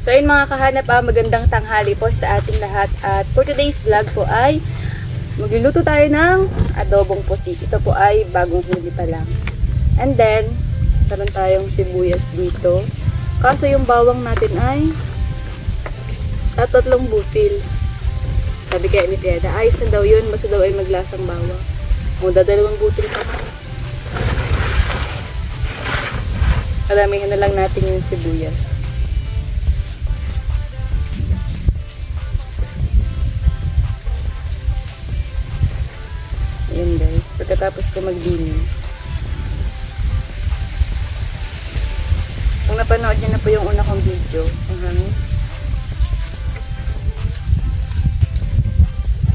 So ayun mga kahanap, magandang tanghali po sa ating lahat. At for today's vlog po ay magluluto tayo ng adobong pusit. Ito po ay bagong huli pa lang. And then, meron tayong sibuyas dito. Kaso yung bawang natin ay tatlong butil. Sabi kaya ni Pieda, ayos na daw yun, basta daw ay maglasang bawang. Muna dalawang butil pa. Karamihan na lang natin yung sibuyas. Ayan guys, pagkatapos ko maglinis. Kung napanood niyo na po yung una kong video,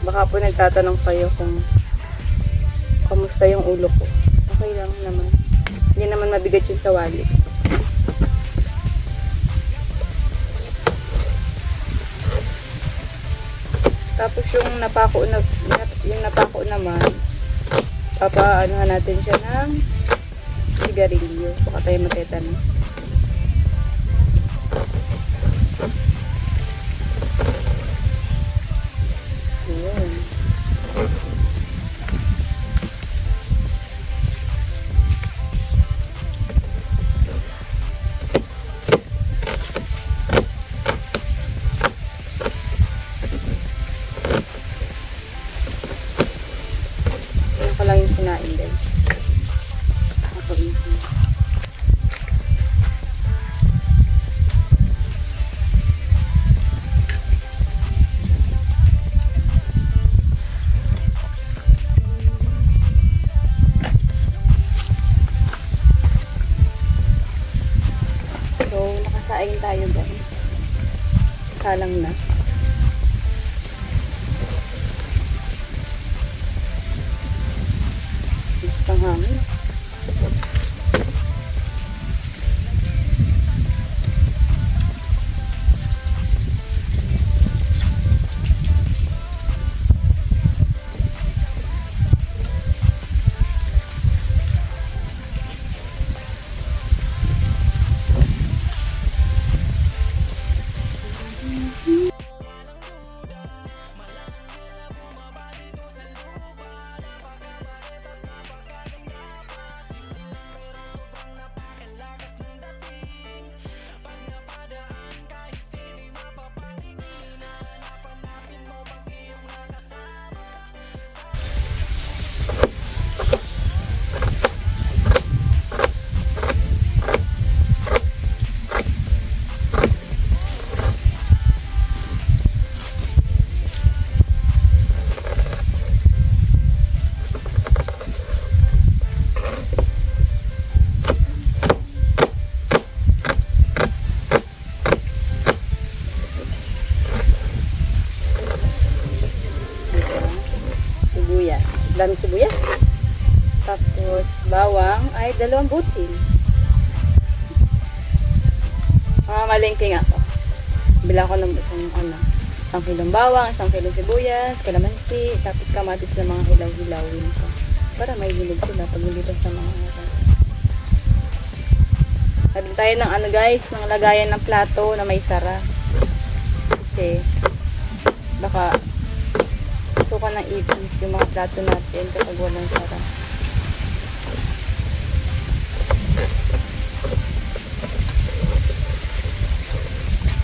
baka po nagtatanong kayo kung kamusta yung ulo ko. Okay lang naman. Hindi naman mabigat yung sa wallet. Tapos yung napako naman, papaanuhan natin siya ng sigarilyo. Baka tayo matetanong. Ayan. Ano ko lang yung sinain guys. Ako yun. So, nakasaing tayo guys. Salang na. Isang hangin. Daming sibuyas. Tapos bawang ay 2 butil. Malengke nga ako. Bila ko ng isang kilong bawang, 1 kilong sibuyas, kalamansi, tapos kamatis na mga hilaw-hilawin ko. Para may hilig sila pag nilitas ng mga oras. Habin tayo ng guys, ng lagayan ng plato na may sara. Kasi baka suka ng ipis yung mga plato natin kapag walang sara.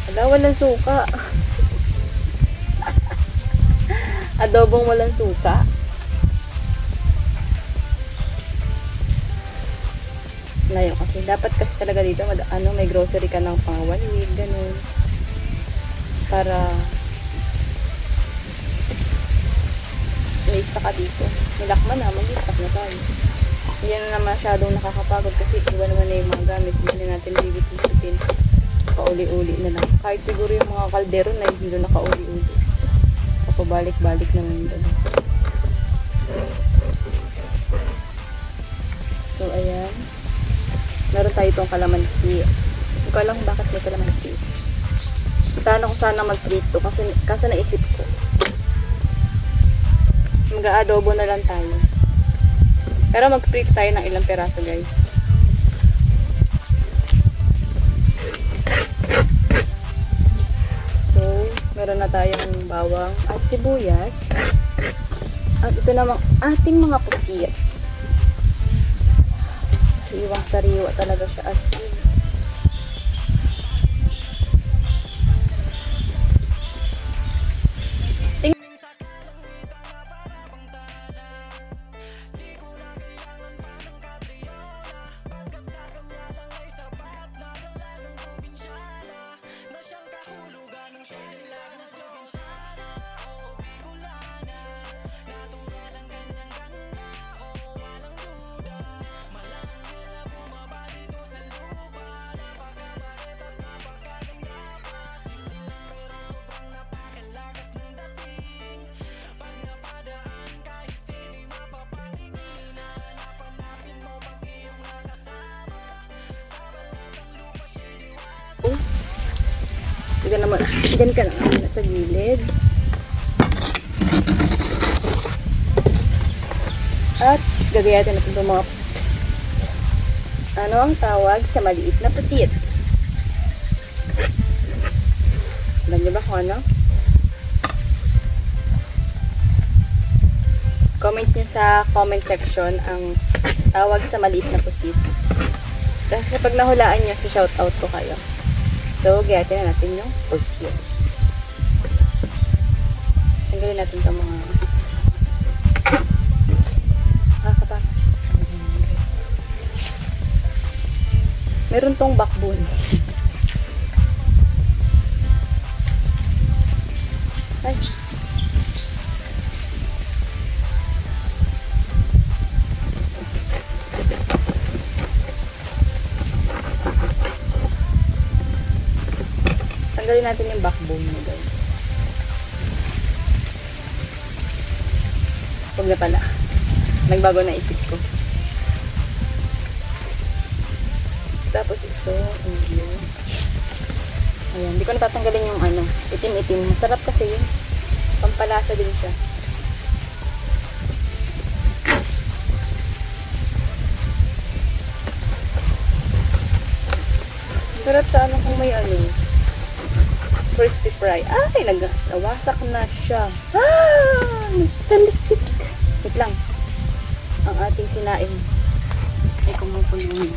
Wala, walang suka. Adobong walang suka. Layo kasi. Dapat kasi talaga dito may grocery ka ng pang 1 week, ganun. Para may-stock ka dito. Nilakman na, mag-stock na tayo. Hindi na masyadong nakakapagod kasi iwan-iwan na yung mga gamit. Hindi natin bibit-bitin. Pauli-uli na lang. Kahit siguro yung mga kaldero na hindi na nakauli-uli. Kapabalik-balik naman yun. So, ayan. Meron tayo itong kalamansi. Hindi ko alam bakit may kalamansi. Plano ko sana mag-prito kasi naisip ko. Mag-aadobo na lang tayo. Pero mag-prito tayo ng ilang peraso guys. Meron na tayong bawang at sibuyas. At ito namang ating mga pusit. Sariwang-sariwa talaga siya as in. Diyan ka na sa gilid. At gagayatin natin itong mga ano ang tawag sa maliit na pusit. Alam niyo ba kung ano? Comment niyo sa comment section ang tawag sa maliit na pusit. Kasi kapag nahulaan niyo, shoutout ko kayo. So, gayatin na natin yung pusit. Tanggalin natin itong mga nakakapakit. Meron tong backbone. Ay. Tanggalin natin yung backbone mo, guys. Huwag na pala. Nagbago na isip ko. Tapos ito, ayan, hindi ko natatanggalin yung ano, itim-itim. Masarap kasi yun. Pampalasa din siya. Masarap sa ano kung may ano, crispy fry. Ay, nawasak na siya. Talisik. Wait lang. Ang ating sinaing ay kumukulong.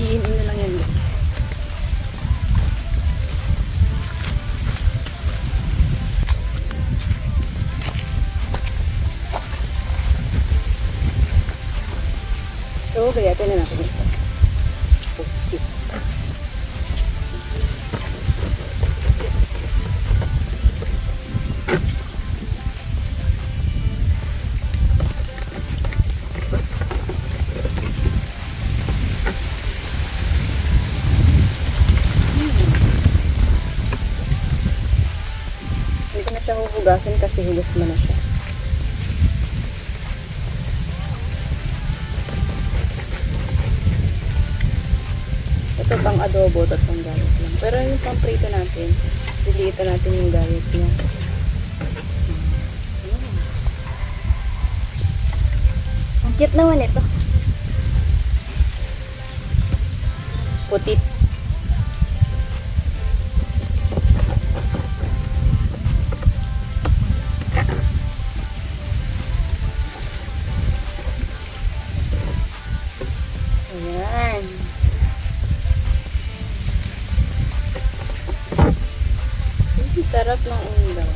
Iinin na lang yan, guys. So, gayatin na natin ito. Pusit. Hindi ko na siya huhugasan kasi hugas mo na siya. Ito pang adobo, tatlong gayat lang. Pero yung pang prito natin, liliitan natin yung gayat niya. Ang cute naman ito. Putit. Ayan. Sarap ng ulam.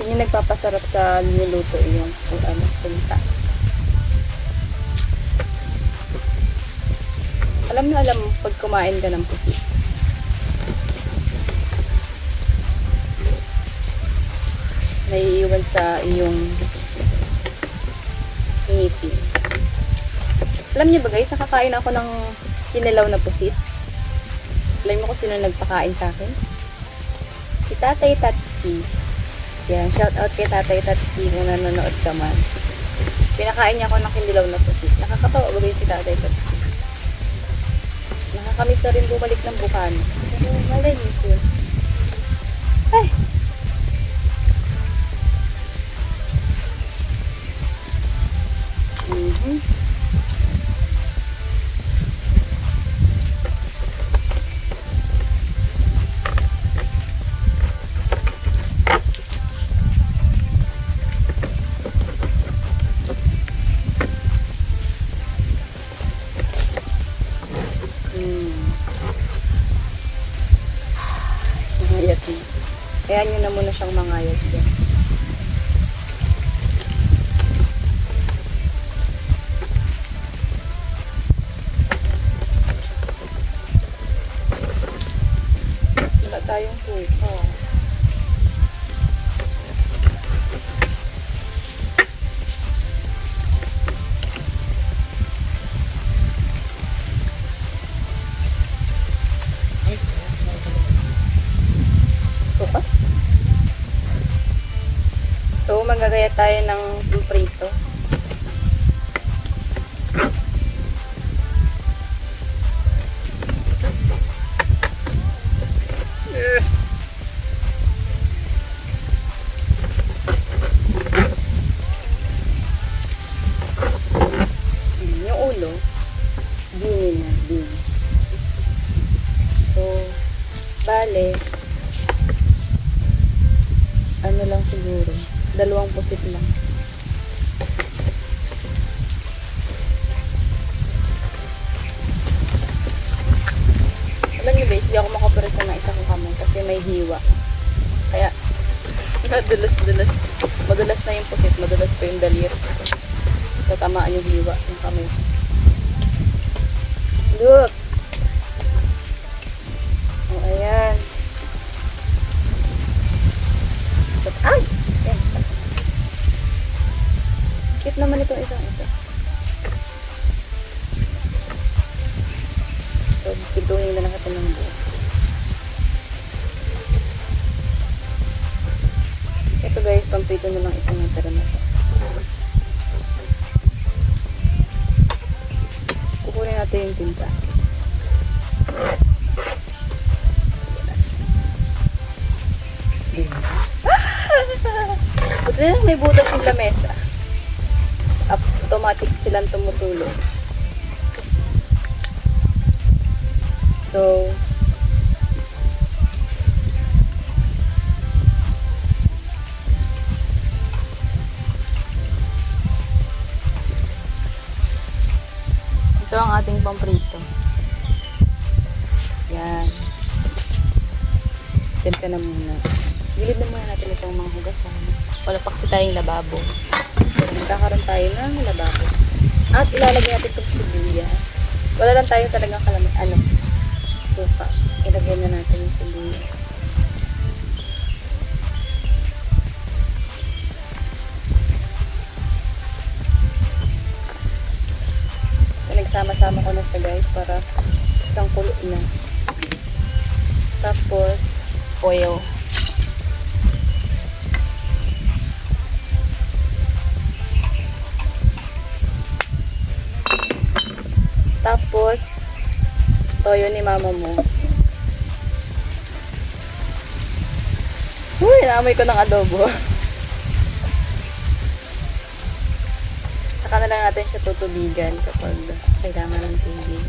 Yun yung nagpapasarap sa niluto yung punta. Alam na alam mo pag kumain ka ng pusit. Naiiwan sa iyong ngipin. Alam niyo ba guys, nakakain ako ng kinilaw na pusit. Alam mo kung sino nagpakain sa akin? Si Tatay Tatsuki. Yan, shout out kay Tatay Tatsuki kung nanonood ka man. Pinakain niya ako ng kinilaw na pusit. Nakakatawa ba yun si Tatay Tatsuki? Nakakamiss na rin bumalik ng Bukano. Pero malay niyo siya. Ay! Mangayat na. Kaya nyo na muna siyang mangayat dyan. Wala tayong suka. So, magagaya tayo ng prito. Yung ulo, dini na, dini. So, bale, ano lang siguro, 2 pusit lang. Alam niyo guys, hindi ako makapresa ng isa kong kamay kasi may hiwa. Kaya, madulas-dulas. Madulas na yung pusit, madulas pa yung daliri. Tatamaan yung hiwa ng kamay. Look! Oh, ayan. Ay! Ayan. Cute naman itong isang ito. So, pintuhin na lang natin ng buo. Ito guys, pampito na lang itong natara na ito. Kukunin natin yung tinta. Buti na lang may butas yung lamesa. Automatic silang tumutulong. So, ito ang ating pamprito. Yan. Diyan ka na muna. Gilid na muna natin itong mga hugasan. Wala pa kasi tayong lababo. So, magkakaroon tayo ng lababo. At ilalagay natin itong sibuyas. Wala lang tayo talagang suka. Ilagay na natin yung sibuyas. So, nagsama-sama ko na siya guys para isang kulo na. Tapos, oil. Tapos, toyo ni mama mo. Uy, naamoy ko ng adobo. Saka na lang natin siya tutubigan kapag kailangan ng tubig.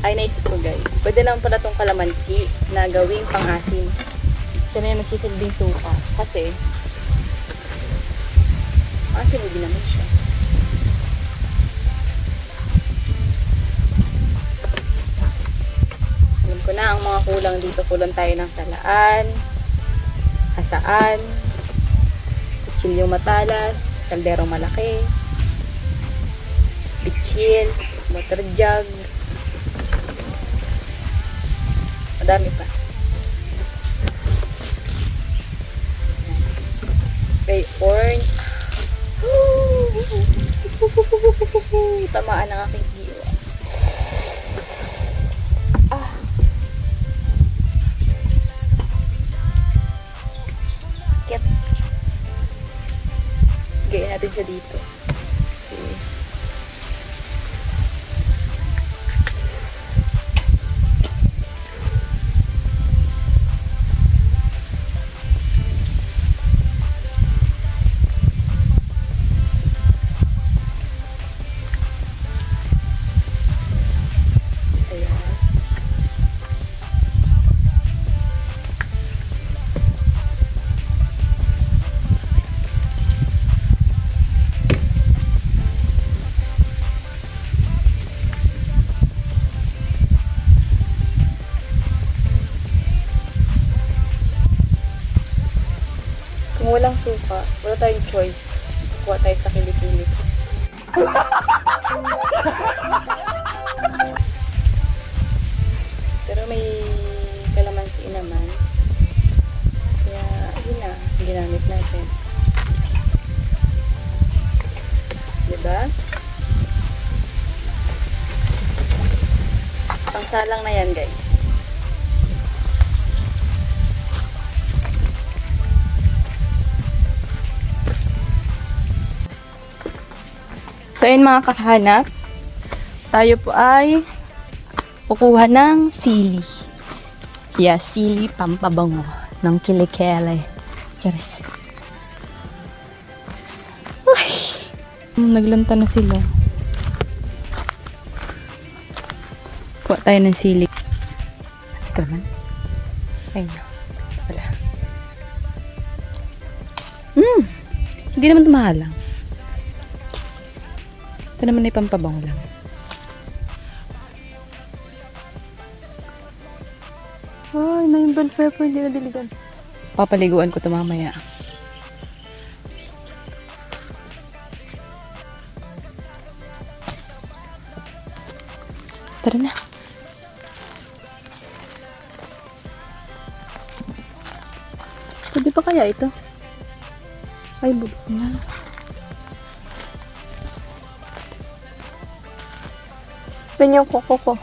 Ay, naisip ko guys. Pwede naman pala itong kalamansi na gawing pang-asim. Siya na yung magsisilbing suka. Kasi, asim din naman siya. Alam ko na ang mga kulang dito. Kulang tayo ng salaan, asaan, kutsilyong matalas, kalderong malaki, bitsil, water jug, madami pa. Gray orange. Tamaan ang aking hiwa. Kit. Gayin natin siya dito. See. Kung walang suka, wala tayong choice. Kuha tayo sa kilikili. Pero may kalamansi naman. Kaya, yun na. Ginamit natin. Diba? Pangsalang na yan, guys. So, ayun mga kahanap, tayo po ay kukuha ng sili. Yeah, sili pampabango ng kilikele. Charis. Uy! Naglanta na sila. Kuha tayo ng sili. Ito naman. Ayun na. Wala. Hindi naman tumahalang. Ito naman ay pampabango lang. Ay, na yung bell pepper, hindi na diligan. Papaliguan ko ito mamaya. Tara na. Pwede pa kaya ito? Ay, bulok na. Yan yung koko ko.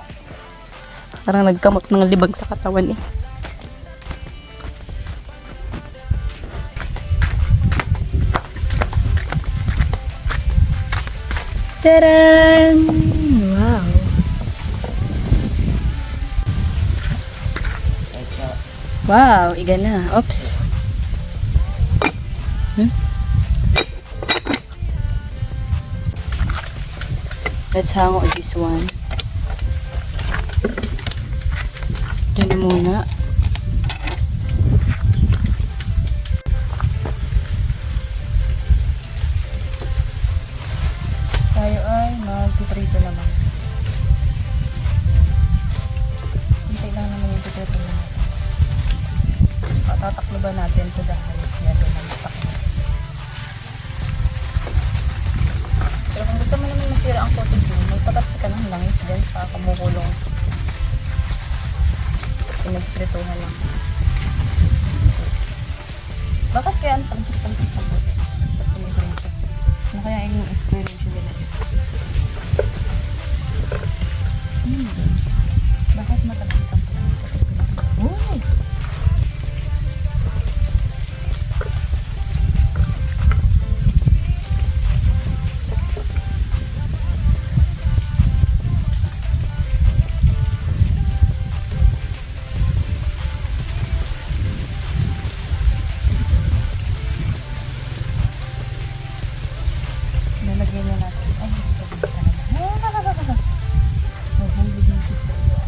Parang nagkamot ng libag sa katawan eh. Taran! Wow! Wow, iga na. Oops. Let's hang on this one. Diyan muna. Tayo ay mag-tutrito naman. Hintay lang naman yung tutrito naman. Tataklo ba natin ito dahil siya doon ang taklo. Pero kung gusto mo naman masira ang cottage mo, magpatapos ka ng langis din sa kumukulong. Pinagprituhan lang. Bakit kaya ang tansik-tansik ang puso? Sa pinigrito. Ano kaya yung experience nila? Guys? Bakit matansik ang puso? Uy! Lalagyan na natin. Ay, sabi ka naman. Nahulog dito sa iyo.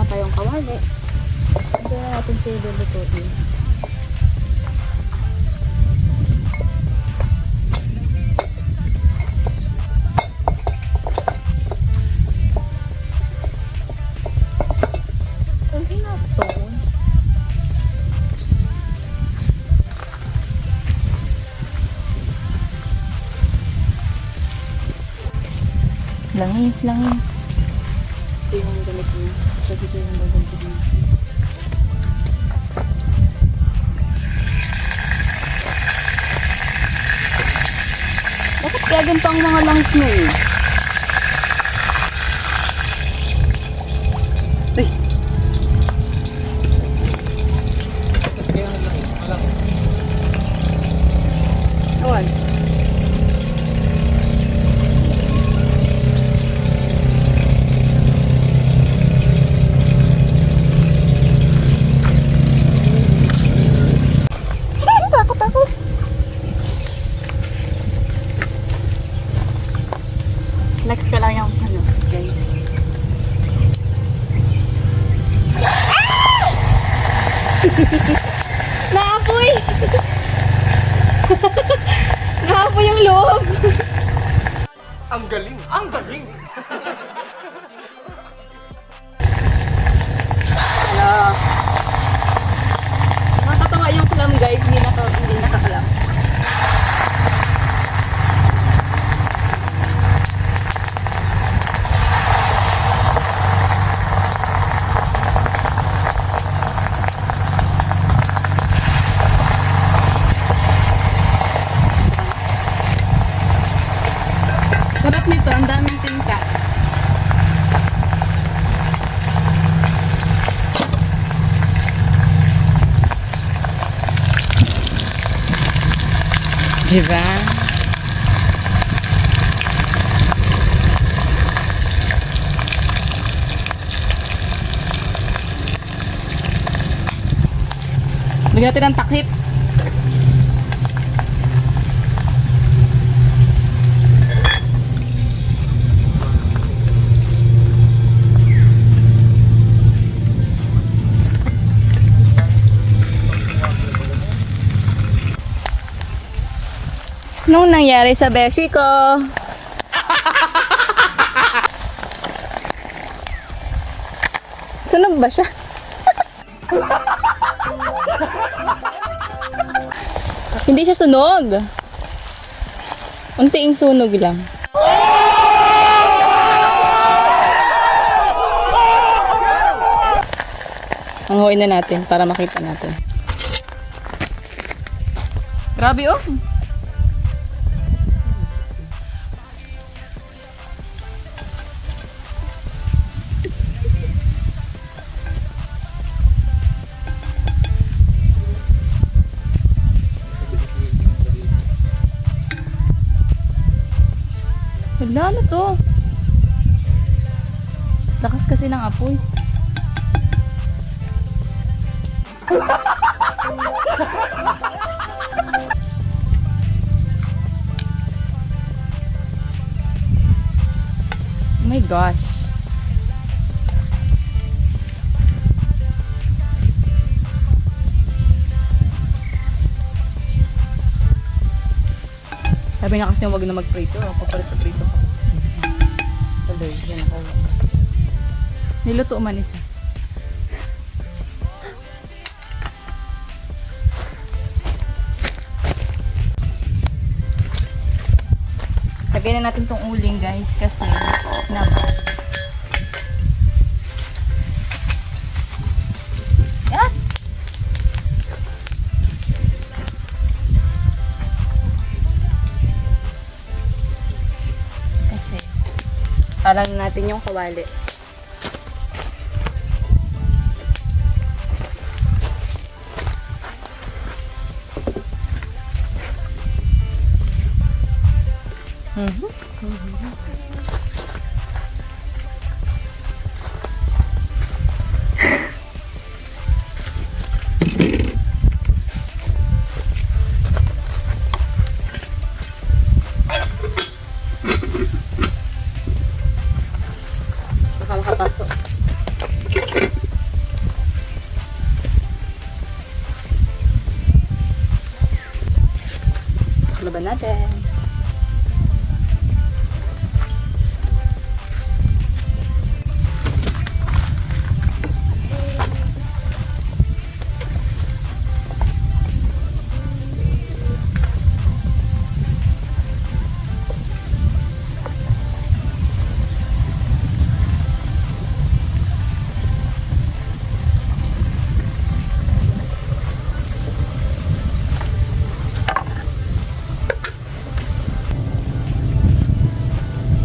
tayong kawali. Ito na natin siya lulutuin. Langis. Ito yung gamit niya. Sabi ko yung gagantin niya. Bakit kaya ganito ang mga langis mo eh? Uy! Awan. Flex ka lang yung ano, guys. Naapoy! Naapoy yung loob! Ang galing! Ang galing! Ano? Nakakatawa yung clam guys, hindi nakakalam. Sarap nito, ang daming tingka. Diba? Lagyan natin ang takip. Anong nangyari sa beshi ko? Sunog ba siya? Hindi siya sunog. Untiing sunog lang. Hanguin na natin para makita natin. Grabe oh. Wala na to. Lakas kasi ng apoy. Oh my gosh. Sabi na kasi huwag na mag-prito. Papalit-prito ko. Tuloy, yan ako. Niluto man isa. Lagyan na natin tong uling guys kasi yan! Kasi alam natin yung kawali. Baka makapasok. Laban natin.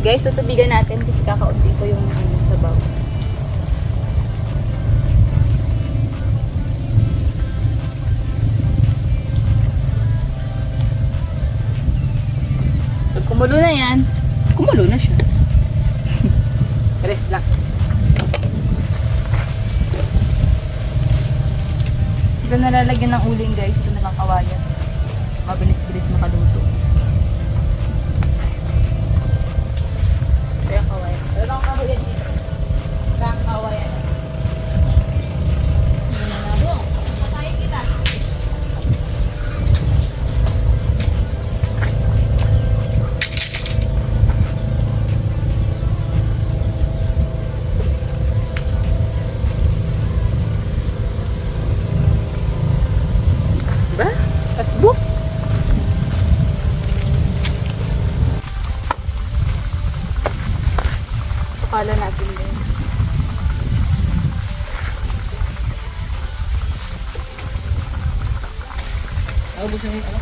Guys, sasabigan natin kasi kakaunti ko yung sabaw. Pag kumulo na yan, kumulo na siya. Rest lang. Ito nalalagyan ng uling guys, ito na lang kawayan. Mabilis-bilis makaluto. Kaya kawayan. Pero lang kawayan dito. Kang kawayan. Patayin kita. Diba? Tasbuk. Pala natin din. Ubus na yung ano?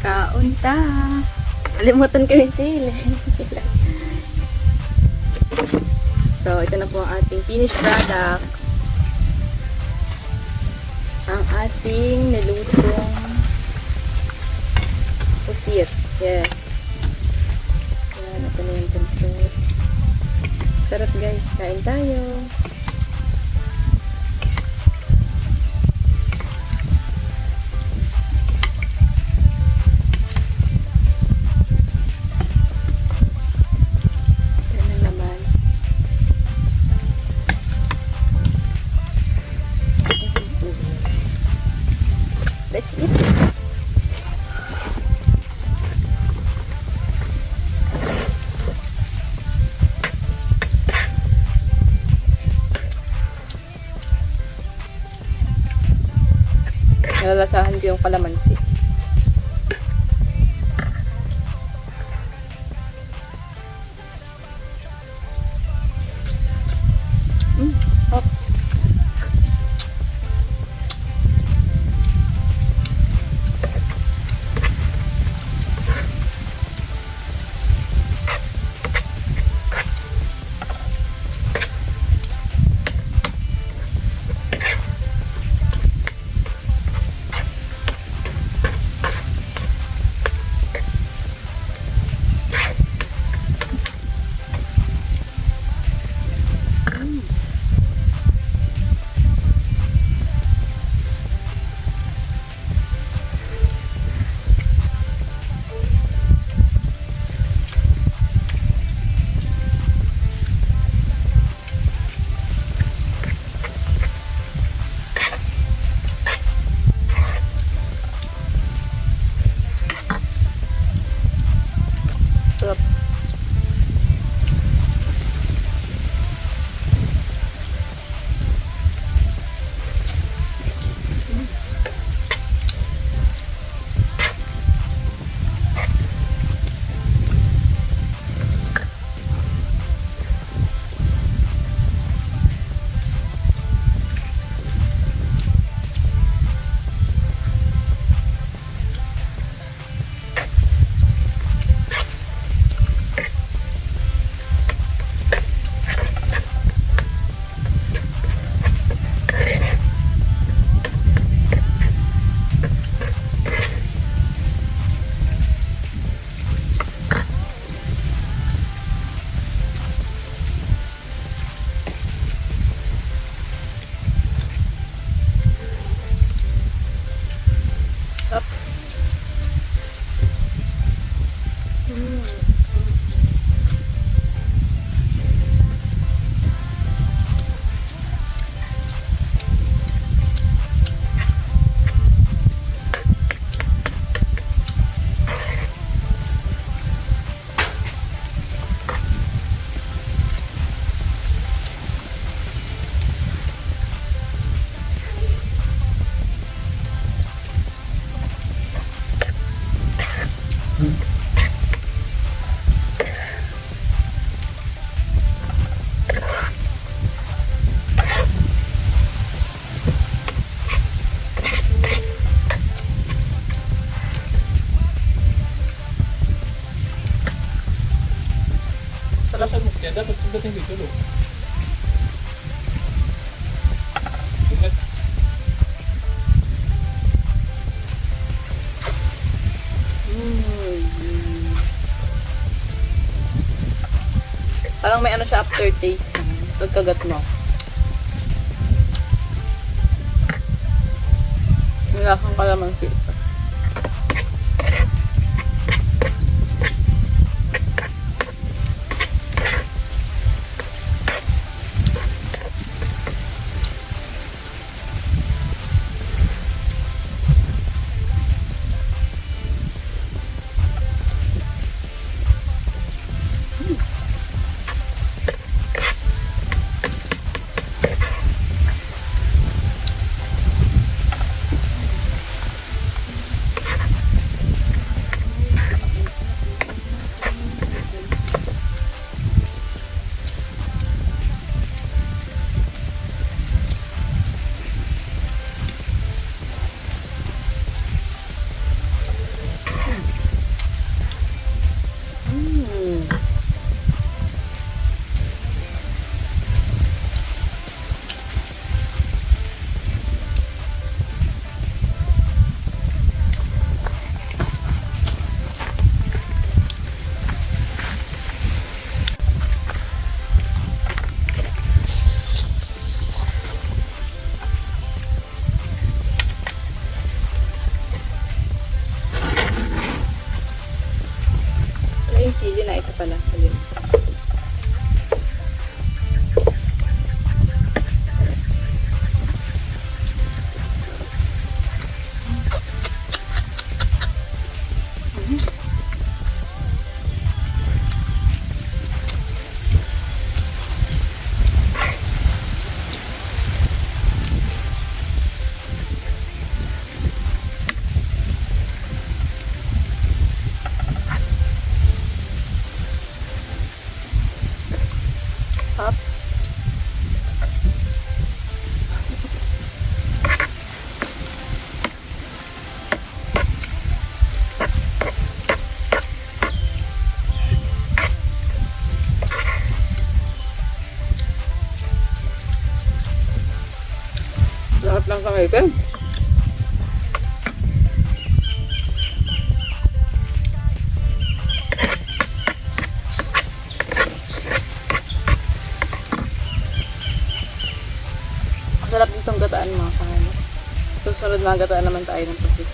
Kaunta. Alimutan ko yung sili. So, ito na po ang ating finished product. Ang ating nilutong pusit. Yes. Yan, ito na yung tempura. Sarap guys. Kain tayo. Let's eat. Nalalasahan ko yung kalamansi. Oh. hindi tulog. Ingat. Parang may ano siya aftertaste. Pagkagat mo. Wala kang kalamansi. Yung sili na ito pala. Salim. Up. Lahat lang sa item. Sarap nitong gataan mga kahalo. Susunod na gataan naman tayo ng pasit.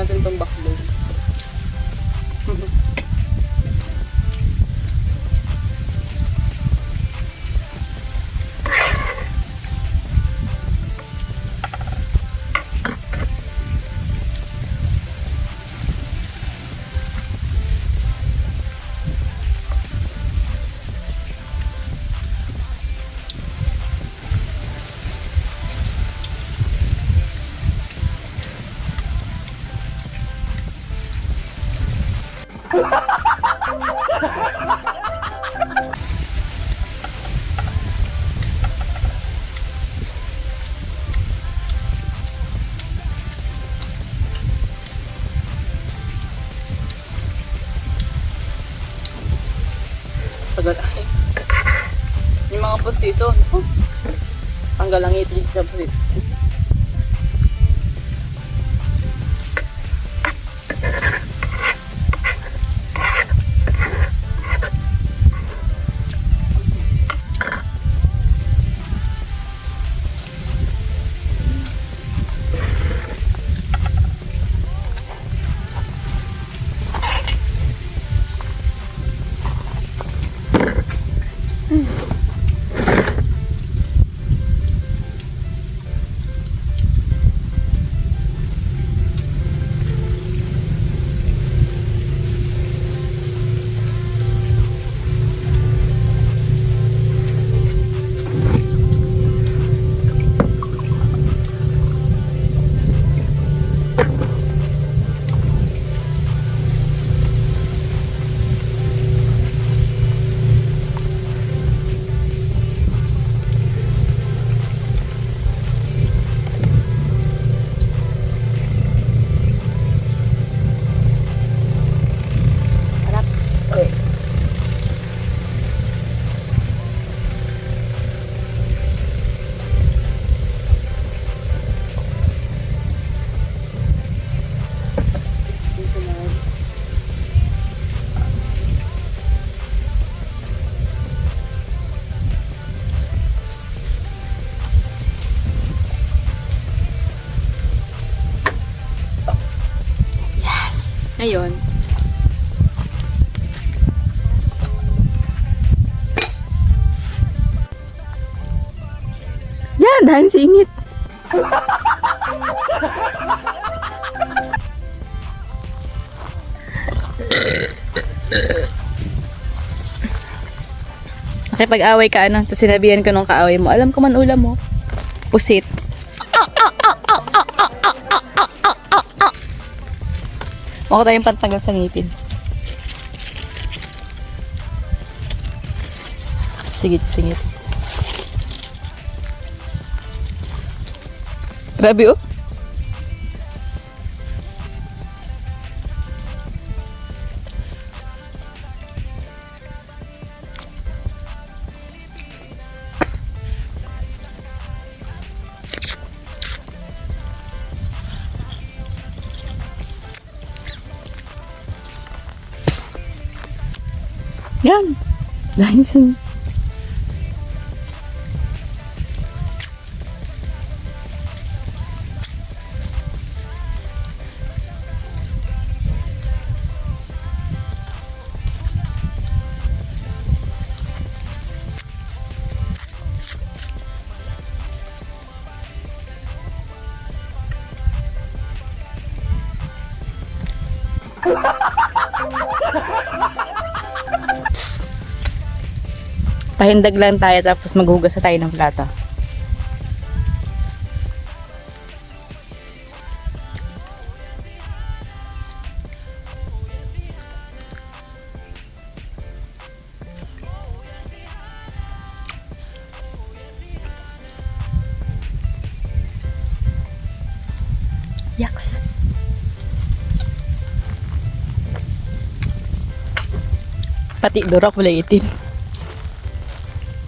Natin itong backbone. Tagal ay. Yung mga postiso, oh, tanggal ang itig sa pusit. Ngayon, yan, dahil singit. Kasi pag-away ka, ano, tapos sinabihan ko nung kaaway mo, alam ko man ulam mo. Pusit. Mukha tayong pantanggal sa ngipin. Sigit-singit. Grabe oh. Yan. Dahil sa... Pahindag lang tayo tapos maghugas na tayo ng plato. Yaks. Pati durok kulay itim.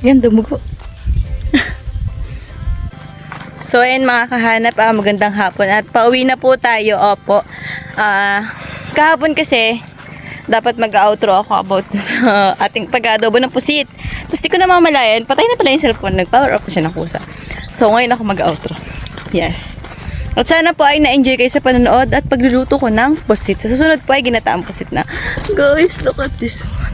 Yan, dumugo. So, ayun mga kahanap, magandang hapon. At pauwi na po tayo, opo. Kahapon kasi, dapat mag-outro ako about sa ating pag-adobo ng pusit. Tapos di ko na mamalayan, patay na pala yung cellphone, nag-power off na siya ng kusa. So, ngayon ako mag-outro. Yes. At sana po ay na-enjoy kayo sa panonood at pagluluto ko ng pusit. Sa susunod po ay ginataang pusit na. Guys, look at this one.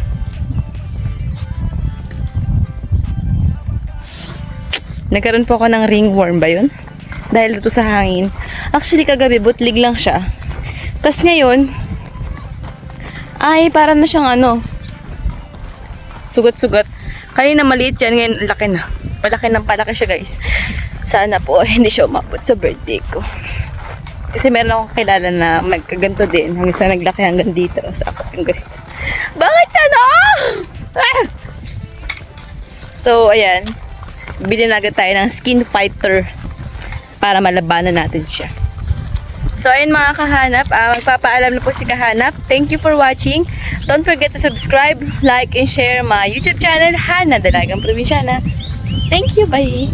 Nagkaroon po ako ng ringworm ba yun? Dahil dito sa hangin. Actually, kagabi, butlig lang siya. Tapos ngayon, ay, para na siyang ano, sugat-sugat. Kanina maliit yan, ngayon laki na. Palaki siya, guys. Sana po, hindi siya umabot sa birthday ko. Kasi meron akong kilala na magkaganto din. Hanggang sa naglaki hanggang dito. Sa akot yung ganito. Bakit sana? Ah! So, ayan. Bili na agad tayo ng skin fighter para malabanan natin siya. So, ayun mga kahanap, magpapaalam na po si kahanap. Thank you for watching. Don't forget to subscribe, like, and share my YouTube channel, Hana Dalagang Probinsyana. Thank you, bye!